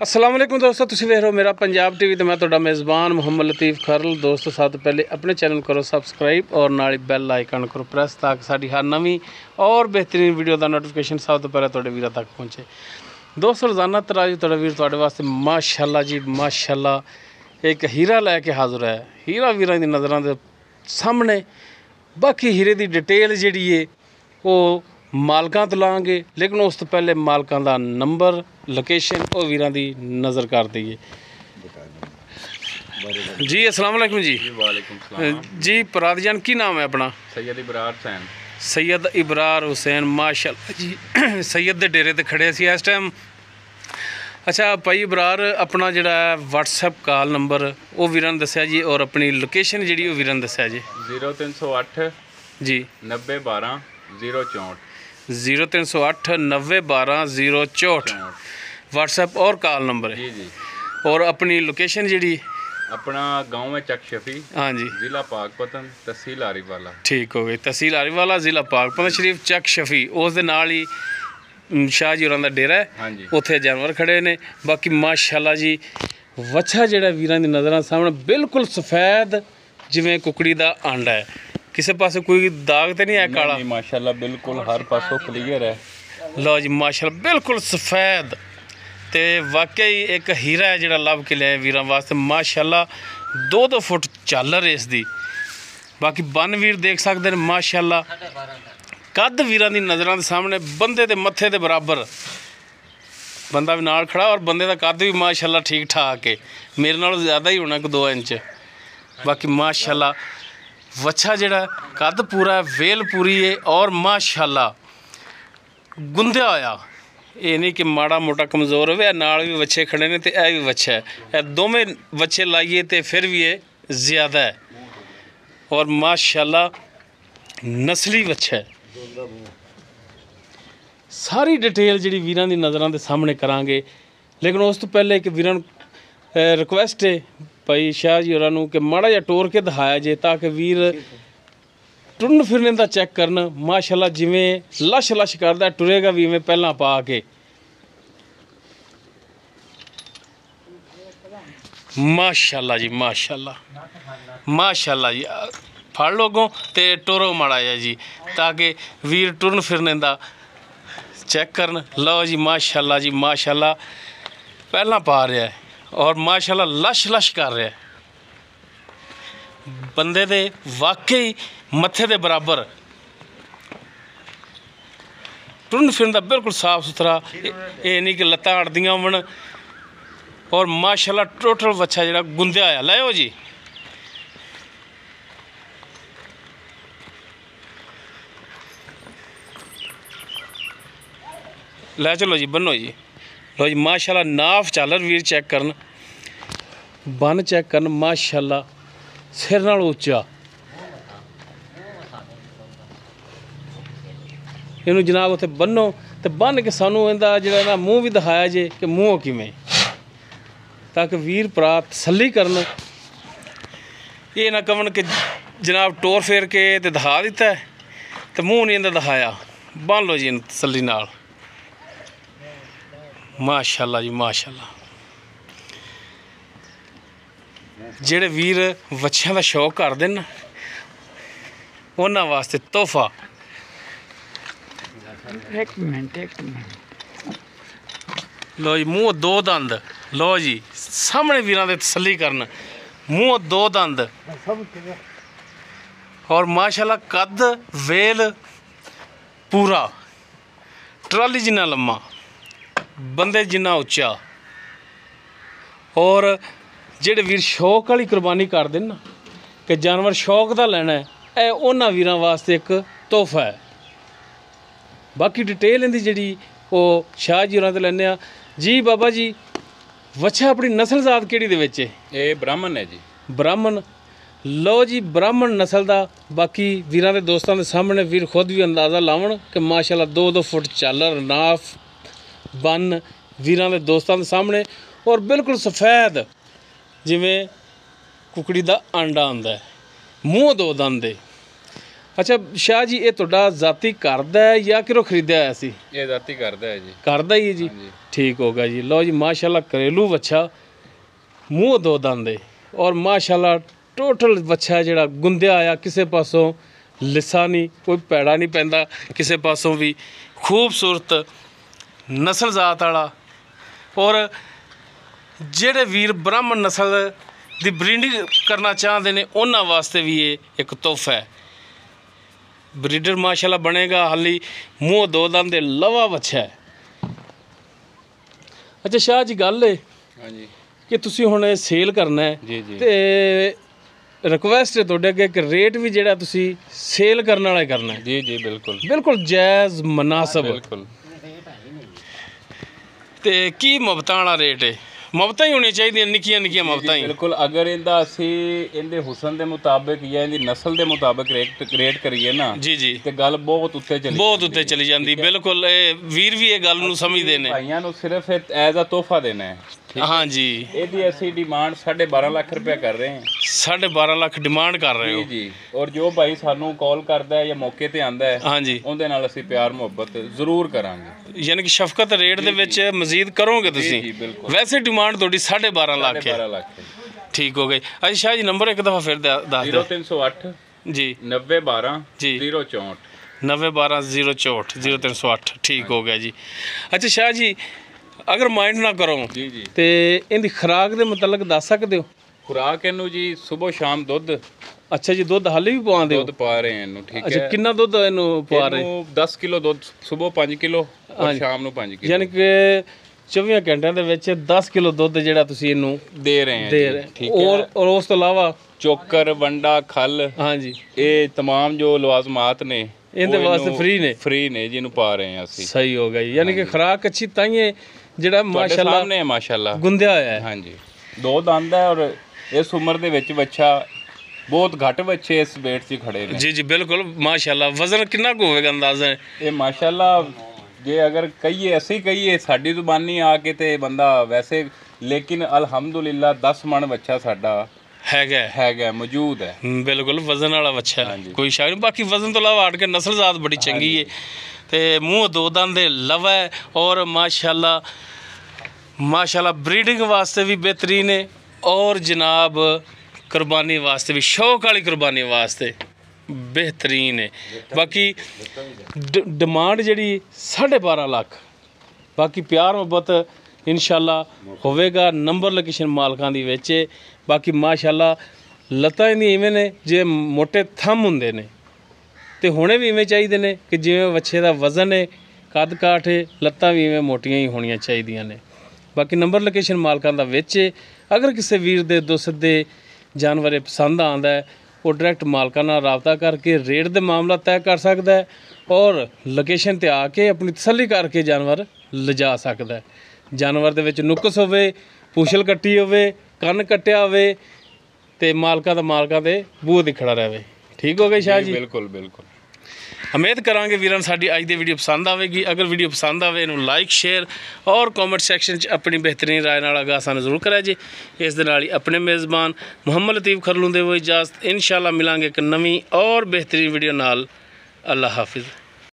अस्सलाम वालेकुम दोस्तों, तुसीं वेख रहे हो मेरा पंजाब टीवी तो मैं तुहाडा मेज़बान मुहम्मद लतीफ़ खरल। दोस्तों सब तो पहले अपने चैनल करो सबसक्राइब और नाल बैल आइकन करो प्रेस ताकि साडी हर नवीं और बेहतरीन वीडियो का नोटिफिकेशन सब तो पहले तुहाडे वीरां तक पहुँचे। दोस्तों रोज़ाना तराजू तुहाडा वीर तुहाडे वास्ते माशाअल्लाह जी माशाअल्लाह एक हीरा लैके हाज़र है। हीरा वीरां दी नज़रां दे सामने। बाकी हीरे की डिटेल जिहड़ी है वो मालकां तो लांगे, लेकिन उस तो पहले मालकां दा नंबर लोकेशन और वीरां दी नज़र कर दईए जी। अस्सलाम वालेकुम जी। वालेकुम सलाम जी पराद जान की नाम है अपना? सैयद इबरार हुसैन। सैयद इबरार हुसैन माशाअल्लाह जी। सैयद दे डेरे ते खड़े सी इस टाइम। अच्छा भाई इबरार अपना जिहड़ा व्हाट्सएप कॉल नंबर वो वीरां दस्सिया जी और अपनी लोकेशन जिहड़ी वो वीरां दस्सिया जी। 0308 जी 90 12 064 0308 90 12 064 व्हाट्सएप और कॉल नंबर है जी जी। और अपनी लोकेशन जी अपना गांव है चक शफी, हाँ जी, जिला पाकपतन, तहसील आरीवाला। ठीक हो गई। तहसील आरीवाला जिला पाकपतन शरीफ चक शफी उस दे नाल ही शाह जी होरां दा डेरा है। हाँ जी। उत्थे जानवर खड़े ने। बाकी माशाअल्लाह जी वच्छा जिहड़ा वीरां दी नज़रां सामने बिल्कुल सफेद जिवें कुकड़ी दा आंडा है। किसी पासे कोई दाग तो नहीं है काला? नहीं माशाल्लाह बिल्कुल हर पासों क्लीयर है। लो जी माशाअल्लाह बिल्कुल सफेद ते वाकई एक हीरा है जिहड़ा लभ के लिया वीरां वास्ते माशाअल्लाह। 2-2 फुट झालर इस दी। बाकी बन वीर देख सकते हैं माशाअल्लाह। कद वीरां दी नज़रां दे सामने बंदे दे मत्थे दे बराबर बंदा भी नाल खड़ा और बंदे दा कद भी माशाअल्लाह ठीक ठाक है। मेरे नालों ज़्यादा ही होना 2 इंच। बाकी माशाअल्लाह वच्छा जिहड़ा कद पूरा है, वेल पूरी है और माशाअल्लाह गुंदिया होया। ये नहीं कि माड़ा मोटा कमज़ोर हो नाल भी वच्छे खड़े ने तो यह भी वच्छा है। यह दोवें वच्छे लाइए तो फिर भी ये ज़्यादा है और माशाअल्लाह नस्ली वच्छा है। सारी डिटेल जी वीरां दी नज़रां दे सामने करांगे, लेकिन उस तो पहले एक वीरां रिक्वेस्ट है भाई शाह जी होरां कि माड़ा जिहा टोर के दिखाया जे ताकि वीर टुरन फिरने का चैक करन। माशाअल्लाह जिमें लश लश करदा टुरेगा भी इवें पहलां पा के। माशाअल्लाह जी माशाअल्लाह माशाअल्लाह जी। फड़ लोगों ते टोरो माड़ा जिहा जी ताकि वीर टुरन फिरने का चैक करन। लो जी माशाअल्लाह जी माशाअल्लाह पहलां पा रहा है और माशाअल्लाह लश लश कर रहा है। बंदे दे वाकई मत्थे दे बराबर टुरन फिरन दा बिल्कुल साफ सुथरा। ये नहीं कि लत्तां अड़दियां होवन और माशाअल्लाह टोटल वच्छा जिहड़ा गुंदिया होया। लाओ जी लै चलो जी बनो जी। लो जी माशाअल्लाह नाफ झालर वीर चेक करन, बन चेक करन माशाअल्लाह सिर नाल उच्चा। इनू जनाब उत्थे बन्नो तो बन के सानू इहदा जिहड़ा ना मूँह भी दिखाया जे कि मूँह किवें, ताकि वीर भरा तसल्ली करन। ये ना कहन कि जनाब टोर फेर के ते दिखा दिता है तो मूँह नहीं इहदा दिखाया। बन लो जी तसल्ली नाल। माशाअल्लाह जी माशाअल्लाह। जेड़े वीर वच्छियां दा शौक करदे न उन्हां वास्ते तोहफा। एक मिनट लो जी मूँह 2 दंद। लो जी सामने वीरां दे तसल्ली करन। मूँह 2 दंद और माशाअल्लाह कद वेल पूरा ट्राली जिन्ना लम्मा, बंदे जिन्ना उच्चा। और जेड़े वीर शौक वाली कुर्बानी करदे ना कि जानवर शौक दा लैना है, यह उन्हां वीरां वास्ते एक तोहफा है। बाकी डिटेल इहदी जिहड़ी वो शाह जी होरां ते लैने आ जी। बाबा जी वच्छा अपनी नस्ल जात किहड़ी दे विच है? ये ब्राह्मण है जी। ब्राह्मण। लो जी ब्राह्मण नस्ल दा। बाकी वीरां दे दोस्तां दे सामने वीर खुद भी अंदाज़ा लावन कि माशाअल्लाह 2-2 फुट झालर नाफ बन वीरां दे दोस्तां दे सामने और बिल्कुल सफेद जिवें कुकड़ी दा आंडा आंदा है। मूँह 2 दंद है। ਅੱਛਾ ਸ਼ਾਹ ਜੀ, ਇਹ ਤੁਹਾਡਾ ਜ਼ਾਤੀ ਘਰ ਦਾ ਹੈ ਜਾਂ ਕਿਰੋਂ ਖਰੀਦਿਆ ਹੋਇਆ ਸੀ? ਇਹ ਜ਼ਾਤੀ ਕਰਦਾ ਹੈ ਜੀ। ਘਰ ਦਾ ਹੀ ਹੈ ਜੀ। ਹਾਂਜੀ। ਠੀਕ ਹੋ ਗਿਆ ਜੀ। ਲਓ ਜੀ, ਮਾਸ਼ਾਅੱਲਾ ਘਰੇਲੂ ਵੱਛਾ, ਮੂੰਹ ਦੋ ਦੰਦ ਔਰ ਮਾਸ਼ਾਅੱਲਾ ਟੋਟਲ ਵੱਛਾ ਜਿਹੜਾ ਗੁੰਦਿਆ ਆ, ਕਿਸੇ ਪਾਸੋਂ ਲਿੱਸਾ ਨਹੀਂ, ਕੋਈ ਪੈੜਾ ਨਹੀਂ ਪੈਂਦਾ ਕਿਸੇ ਪਾਸੋਂ ਵੀ। ਖੂਬਸੂਰਤ ਨਸਲ ਜ਼ਾਤ ਵਾਲਾ, ਔਰ ਜਿਹੜੇ ਵੀਰ ਬ੍ਰਾਹਮਣ ਨਸਲ ਦੀ ਬਰੀਡਿੰਗ ਕਰਨਾ ਚਾਹੁੰਦੇ ਨੇ ਉਹਨਾਂ ਵਾਸਤੇ ਵੀ ਇਹ ਇੱਕ ਤੋਹਫਾ ਹੈ। ਬਰੀਡਰ ਮਾਸ਼ਾਅੱਲਾ ਬਣੇਗਾ। ਹਾਲੀ ਮੂੰਹ ਦੋ ਦੰਦ ਦੇ ਲਵਾ ਵੱਛਾ ਹੈ। ਅੱਛਾ ਸ਼ਾਹ ਜੀ, ਗੱਲ ਹੈ ਹਾਂਜੀ ਕਿ ਤੁਸੀਂ ਹੁਣ ਇਹ ਸੇਲ ਕਰਨਾ ਹੈ ਜੀ ਜੀ। ਤੇ ਰਿਕੁਐਸਟ ਹੈ ਤੁਹਾਡੇ ਅੱਗੇ ਕਿ ਰੇਟ ਵੀ ਜਿਹੜਾ ਤੁਸੀਂ ਸੇਲ ਕਰਨ ਵਾਲਾ ਕਰਨਾ ਹੈ। ਜੀ ਜੀ ਬਿਲਕੁਲ ਬਿਲਕੁਲ ਜਾਇਜ਼ ਮੁਨਾਸਬ। ਬਿਲਕੁਲ। ਤੇ ਕੀ ਮੁਹੱਬਤਾਂ ਵਾਲਾ ਰੇਟ ਹੈ? ਮੁਹੱਬਤਾਂ ਹੀ ਹੋਣੀਆਂ ਚਾਹੀਦੀਆਂ, ਨਿੱਕੀਆਂ ਨਿੱਕੀਆਂ ਮੁਹੱਬਤਾਂ ਹੀ। ਬਿਲਕੁਲ। ਅਗਰ ਇਹਦਾ ਅਸੀਂ ਇਹਦੇ ਹੁਸਨ ਦੇ ਮੁਤਾਬਕ ਜਾਂ ਇਹਦੀ ਨਸਲ ਦੇ ਮੁਤਾਬਕ ਰੇਟ ਕਰੀਏ ਨਾ ਜੀ ਜੀ, ਤੇ ਗੱਲ ਬਹੁਤ ਉੱਤੇ ਚਲੀ ਬਹੁਤ ਉੱਤੇ ਚਲੀ ਜਾਂਦੀ। ਬਿਲਕੁਲ, ਇਹ ਵੀਰ ਵੀ ਇਹ ਗੱਲ ਨੂੰ ਸਮਝਦੇ ਨੇ। ਭਾਈਆਂ ਨੂੰ ਸਿਰਫ ਐਜ਼ ਅ ਤੋਹਫਾ ਦੇਣਾ ਹੈ। ਹਾਂਜੀ, ਇਹਦੀ ਅਸੀਂ ਡਿਮਾਂਡ 12.5 ਲੱਖ ਰੁਪਏ ਕਰ ਰਹੇ ਹਾਂ। 12.5 ਲੱਖ ਡਿਮਾਂਡ ਕਰ ਰਹੇ ਹੋ? ਜੀ। ਔਰ ਜੋ ਭਾਈ ਸਾਨੂੰ ਕਾਲ ਕਰਦਾ ਹੈ ਜਾਂ ਮੌਕੇ ਤੇ ਆਂਦਾ ਹੈ, ਹਾਂਜੀ, ਉਹਦੇ ਨਾਲ ਅਸੀਂ ਪਿਆਰ ਮੁਹੱਬਤ ਜ਼ਰੂਰ ਕਰਾਂਗੇ। ਯਾਨੀ ਕਿ ਸ਼ਫਕਤ ਰੇਟ ਦੇ ਵਿੱਚ ਮਜ਼ੀਦ ਕਰੋਗੇ ਤੁਸੀਂ? ਜੀ ਬਿਲਕੁਲ। ਵੈਸੇ ਡਿਮਾਂਡ ਤੁਹਾਡੀ 12.5 ਲੱਖ ਹੈ। 12 ਲੱਖ ਠੀਕ ਹੋ ਗਈ। ਅੱਛਾ ਸ਼ਾਹ ਜੀ, ਨੰਬਰ ਇੱਕ ਦਫਾ ਫਿਰ ਦੱਸ ਦਿਓ। 0308 ਜੀ 9012 ਜੀ 064 9012 064 0308। ਠੀਕ ਹੋ ਗਿਆ ਜੀ। ਅੱਛਾ ਸ਼ਾਹ ਜੀ, ਅਗਰ ਮਾਈਂਡ ਨਾ ਕਰੋ ਜੀ ਜੀ ਤੇ ਇਹਦੀ ਖੁਰਾਕ ਦੇ ਮੁਤਲਕ ਦੱਸ ਸਕਦੇ ਹੋ? ਖੁਰਾਕ ਇਹਨੂੰ ਜੀ ਸਵੇਰ ਸ਼ਾਮ ਦੁੱਧ। ਅੱਛਾ ਜੀ, ਦੁੱਧ ਹਾਲੇ ਵੀ ਪਵਾਉਂਦੇ ਹੋ? ਦੁੱਧ ਪਾ ਰਹੇ ਹਾਂ ਇਹਨੂੰ। ਠੀਕ ਅੱਛਾ, ਹੈ। ਕਿੰਨਾ ਦੁੱਧ ਇਹਨੂੰ ਪਵਾ ਰਹੇ? ਇਹਨੂੰ 10 ਕਿਲੋ ਦੁੱਧ, ਸਵੇਰ 5 ਕਿਲੋ ਔਰ ਸ਼ਾਮ ਨੂੰ 5 ਕਿਲੋ, ਯਾਨੀ ਕਿ 24 ਘੰਟਿਆਂ ਦੇ ਵਿੱਚ 10 ਕਿਲੋ ਦੁੱਧ ਜਿਹੜਾ ਤੁਸੀਂ ਇਹਨੂੰ ਦੇ ਰਹੇ ਹਾਂ ਦੇ ਜੀ। ਰਹੇ। ਠੀਕ ਹੈ। ਔਰ ਉਸ ਤੋਂ ਇਲਾਵਾ ਚੋਕਰ, ਵੰਡਾ, ਖੱਲ, ਹਾਂਜੀ, ਇਹ तमाम ਜੋ ਲਵਾਜ਼ਮਾਤ ਨੇ ਇਹਦੇ ਵਾਸਤੇ ਫ੍ਰੀ ਨੇ ਜਿਹਨੂੰ ਪਾ ਰਹੇ ਹਾਂ ਅਸੀਂ। ਸਹੀ ਹੋ ਗਿਆ ਜੀ। ਯਾਨੀ ਕਿ ਖੁਰਾਕ ਅੱਛੀ ਤਾਂ ਹੀ ਹੈ ਜਿਹੜਾ ਮਾਸ਼ਾਅੱਲਾ ਸਾਹਮਣੇ ਹੈ ਮਾਸ਼ਾਅੱਲਾ ਗੁੰਦਿਆ ਹੋਇਆ ਹੈ। ਹਾਂਜੀ। 2 ਦੰਦ ਹੈ ਔਰ ਇਸ ਉਮਰ ਦੇ ਵਿੱਚ ਬੱਚਾ ਬਹੁਤ ਘੱਟ ਬੱਚੇ ਇਸ ਵੇਟ 'ਚ ਖੜੇ ਨੇ। ਜੀ ਜੀ ਬਿਲਕੁਲ ਮਾਸ਼ਾਅੱਲਾ। ਵਜ਼ਨ ਕਿੰਨਾ ਕੁ ਹੋਵੇਗਾ ਅੰਦਾਜ਼ਾ? ਇਹ ਮਾਸ਼ਾਅੱਲਾ ਜੇ ਅਗਰ ਕਹੀਏ, ਅਸੀਂ ਕਹੀਏ ਸਾਡੀ ਜ਼ੁਬਾਨੀ ਆ ਕੇ ਤੇ ਬੰਦਾ ਵੈਸੇ, ਲੇਕਿਨ ਅਲਹਮਦੁਲਿਲਾ 10 ਮਣ ਬੱਚਾ ਸਾਡਾ ਹੈਗਾ ਮੌਜੂਦ ਹੈ। ਬਿਲਕੁਲ ਵਜ਼ਨ ਵਾਲਾ ਬੱਚਾ ਹੈ, ਕੋਈ ਸ਼ੱਕ ਨਹੀਂ। ਬਾਕੀ ਵਜ਼ਨ ਤੋਂ ਇਲਾਵਾ ਹਟ ਕੇ ਨਸਲ ਜ਼ਾਤ ਬੜੀ ਚੰਗੀ ਹੈ ਤੇ ਮੂੰਹ ਦੋ ਦੰਦ ਦੇ ਲਵਾ ਹੈ ਔਰ ਮਾਸ਼ਾਅੱਲਾ ਮਾਸ਼ਾਅੱਲਾ ਬਰੀਡਿੰਗ ਵਾਸਤੇ ਵੀ ਬਿਹਤਰੀਨ ਹੈ ਔਰ ਜਨਾਬ ਕੁਰਬਾਨੀ ਵਾਸਤੇ ਵੀ, ਸ਼ੌਕ ਵਾਲੀ ਕੁਰਬਾਨੀ ਵਾਸਤੇ बेहतरीन है। बाकी डिमांड जी 12.5 लाख, बाकी प्यार मुहब्बत इंशाअल्लाह होवेगा। नंबर लोकेशन मालकां दी विच। बाकी माशाअल्लाह लत्तां दी इवें ने जे मोटे थम हुंदे ने ते होने भी इवें चाहिए ने कि जिवें वच्छे दा वजन है, कद काठ है, लत्तां भी इवें मोटियां ही होनियां चाहिदियां ने। बाकी नंबर लोकेशन मालकां दा विच। अगर किसी वीर दे दोस्त दे जानवर पसंद आंदा है वो डायरैक्ट मालकां नाल राबता करके रेट दे मामला तय कर सकदा है और लोकेशन ते आके अपनी तसल्ली करके जानवर लिजा सकदा है। जानवर दे विच नुक्स होवे, पूछल कट्टी होवे, कन्न कट्टिया होवे ते मालकां दे बूह दी खड़ा रहे। ठीक हो गई शाह जी? बिल्कुल बिल्कुल। उम्मीद करांगे वीरां साडी अज दी वीडियो पसंद आवेगी। अगर वीडियो पसंद आवे इनू लाइक शेयर और कॉमेंट सैक्शन च अपनी बेहतरीन राय नाल आगाह सानू जरूर करा जी। इस दे नाल ही अपने मेज़बान मुहम्मद लतीफ़ खरलू दे वो इजाज़त। इंशाअल्लाह मिलांगे एक नवीं और बेहतरीन वीडियो नाल। अल्लाह हाफिज़।